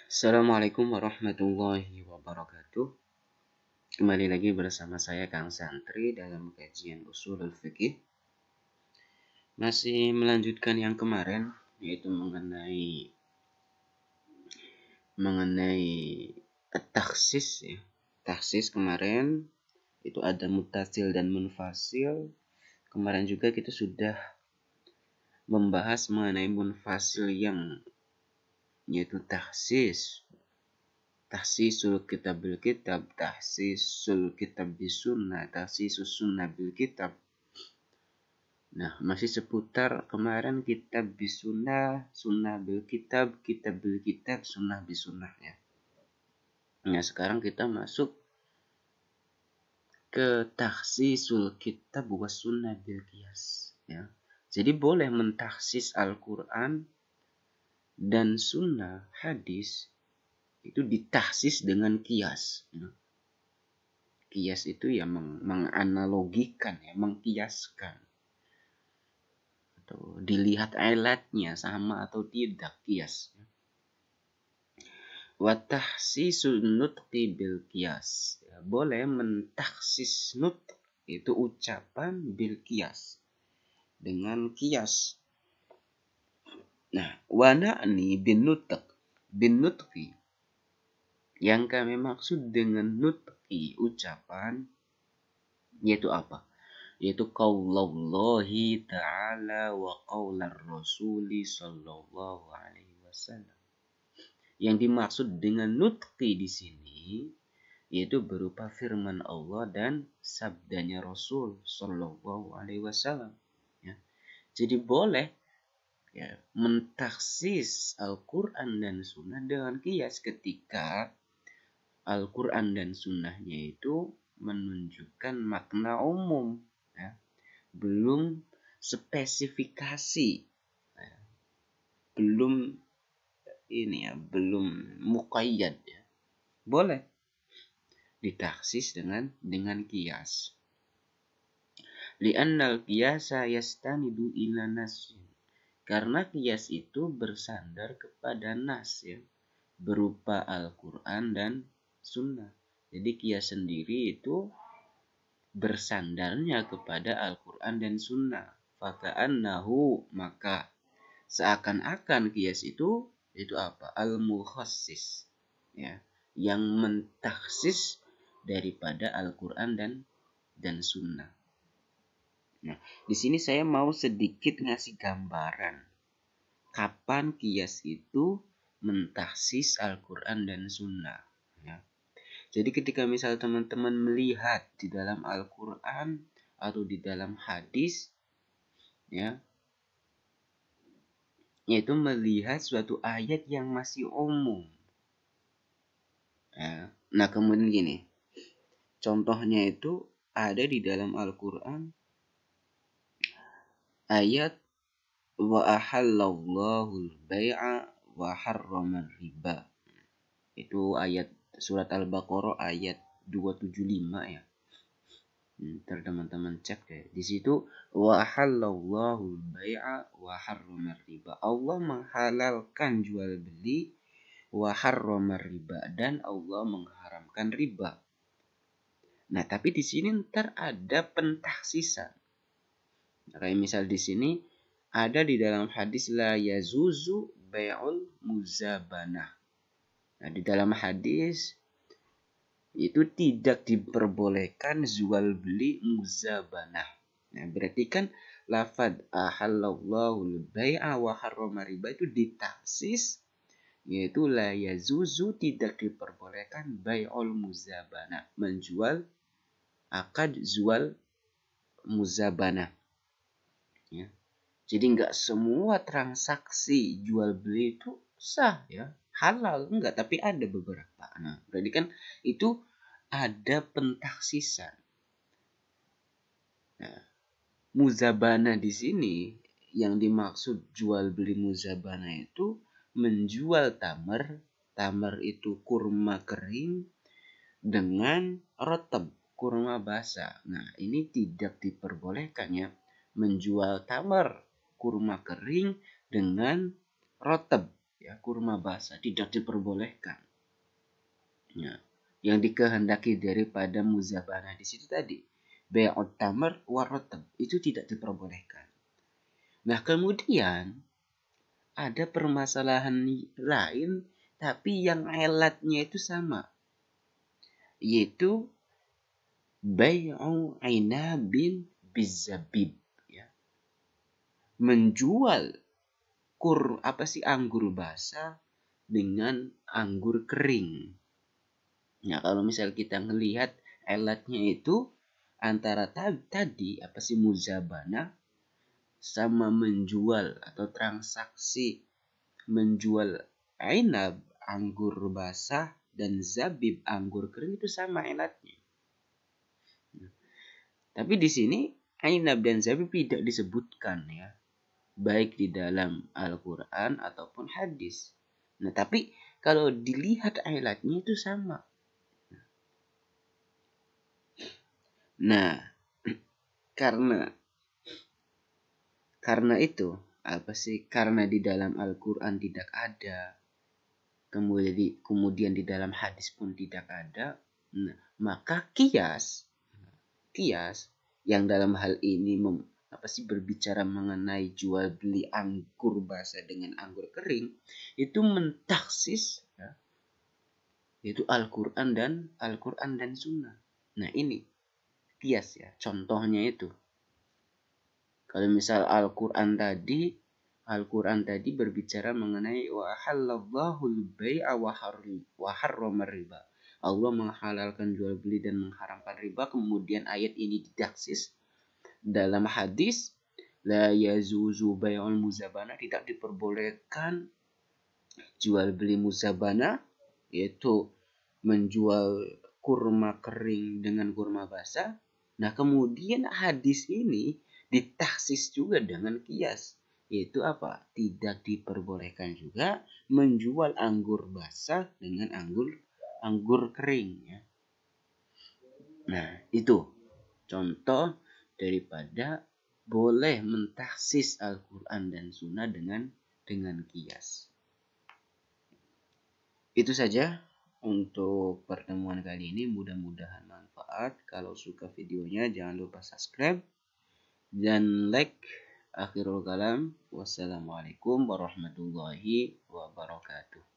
Assalamualaikum warahmatullahi wabarakatuh. Kembali lagi bersama saya Kang Santri dalam kajian Ushulul Fiqih. Masih melanjutkan yang kemarin, yaitu mengenai takhsis ya. Takhsis kemarin itu ada mutasil dan munfasil. Kemarin juga kita sudah membahas mengenai munfasil yang yaitu takhsis. Tahsisul kitab bil kitab, tahsisul kitab bis sunnah, tahsisus sunnah bil kitab. Nah, masih seputar kemarin kitab bis sunnah, sunnah bil kitab, kitab bil kitab, sunnah bis sunnah ya. Nah, sekarang kita masuk ke tahsisul kitab was sunnah bil qiyas ya. Jadi boleh mentahsis Al-Quran dan sunnah hadis itu ditahsis dengan kias. Kias itu ya menganalogikan, ya, mengkiaskan. Atau dilihat ilatnya sama atau tidak kias. Wa tahsisun nutqi bil kias. Ya, boleh mentahsis nutq itu ucapan bil kias dengan kias. Nah, wa na'ni bin nutqi yang kami maksud dengan nutqi ucapan yaitu apa? Yaitu qaulallahi ta'ala wa qaular rasuli sallallahu alaihi wasallam. Yang dimaksud dengan nutqi di sini yaitu berupa firman Allah dan sabdanya Rasul sallallahu alaihi wasallam. Ya. Jadi boleh ya, mentaksis Al-Quran dan Sunnah dengan kias ketika Al-Quran dan Sunnahnya itu menunjukkan makna umum, ya. Belum spesifikasi, ya. belum muqayyad, ya. Boleh ditaksis dengan kias. Li'annal qiyasa yastanidu ila nasyin. Karena kias itu bersandar kepada nas ya, berupa Al-Quran dan Sunnah. Jadi kias sendiri itu bersandarnya kepada Al-Quran dan Sunnah. Faka'annahu, maka seakan-akan kias itu apa? Al-mukhassis, ya, yang mentaksis daripada Al-Quran dan Sunnah. Nah, di sini saya mau sedikit ngasih gambaran kapan kias itu mentahsis Al-Quran dan Sunnah. Ya. Jadi ketika misal teman-teman melihat di dalam Al-Quran atau di dalam hadis, ya, yaitu melihat suatu ayat yang masih umum. Ya. Nah kemudian gini, contohnya itu ada di dalam Al-Quran ayat wa ahallallahu al-bai'a wa harrama riba. Itu ayat surat Al-Baqarah ayat 275 ya. Ntar teman-teman cek deh. Di situ wa ahallallahu al-bai'a wa harrama riba. Allah menghalalkan jual beli wa harrama riba dan Allah mengharamkan riba. Nah, tapi di sini ntar ada pentaksisan. Kayak misal di sini ada di dalam hadis la yazuzu bai'ul muzabanah. Nah, di dalam hadis itu tidak diperbolehkan jual beli muzabanah. Nah, berarti kan lafad ahallallahu bai'a wa harrama riba itu ditaksis yaitu la yazuzu tidak diperbolehkan bai'ul muzabanah, menjual akad jual muzabanah. Ya. Jadi nggak semua transaksi jual beli itu sah ya, halal enggak, tapi ada beberapa. Nah, berarti kan itu ada pentaksisan. Nah, muzabana di sini yang dimaksud jual beli muzabana itu menjual tamar. Tamar itu kurma kering dengan rotab, kurma basah. Nah, ini tidak diperbolehkan ya, menjual tamar kurma kering dengan rotab ya. kurma basah tidak diperbolehkan. Ya. Yang dikehendaki daripada muzabanah di situ tadi, bai'ut tamar warotab, itu tidak diperbolehkan. Nah, kemudian ada permasalahan lain tapi yang alatnya itu sama, yaitu bai'u inabin bizabib, ya. Menjual anggur basah dengan anggur kering. Nah, kalau misal kita ngelihat alatnya itu antara tadi muzabana sama menjual atau transaksi menjual ainab anggur basah dan zabib anggur kering itu sama alatnya. Tapi di sini ainab dan zabib tidak disebutkan, ya, baik di dalam Al-Quran ataupun hadis. Nah, tapi kalau dilihat alatnya itu sama. Nah, karena itu karena di dalam Al-Quran tidak ada, kemudian di dalam hadis pun tidak ada, nah, maka kias yang dalam hal ini berbicara mengenai jual beli anggur basah dengan anggur kering itu mentaksis, ya, yaitu Al-Quran dan Sunnah. Nah, ini kias, ya, contohnya itu. Kalau misal Al-Quran tadi berbicara mengenai wa halallahu al-bai'a wa harrama riba. Allah menghalalkan jual beli dan mengharamkan riba. Kemudian ayat ini didaksis dalam hadis la yazuzu bai'ul muzabana, tidak diperbolehkan jual beli muzabana, yaitu menjual kurma kering dengan kurma basah. Nah, kemudian hadis ini ditaksis juga dengan kias, yaitu apa? Tidak diperbolehkan juga menjual anggur basah dengan anggur kering, ya. Nah, itu contoh daripada boleh mentaksis Al-Quran dan Sunnah dengan kias. Itu saja untuk pertemuan kali ini. Mudah-mudahan manfaat. Kalau suka videonya jangan lupa subscribe dan like. Akhirul kalam. Wassalamualaikum warahmatullahi wabarakatuh.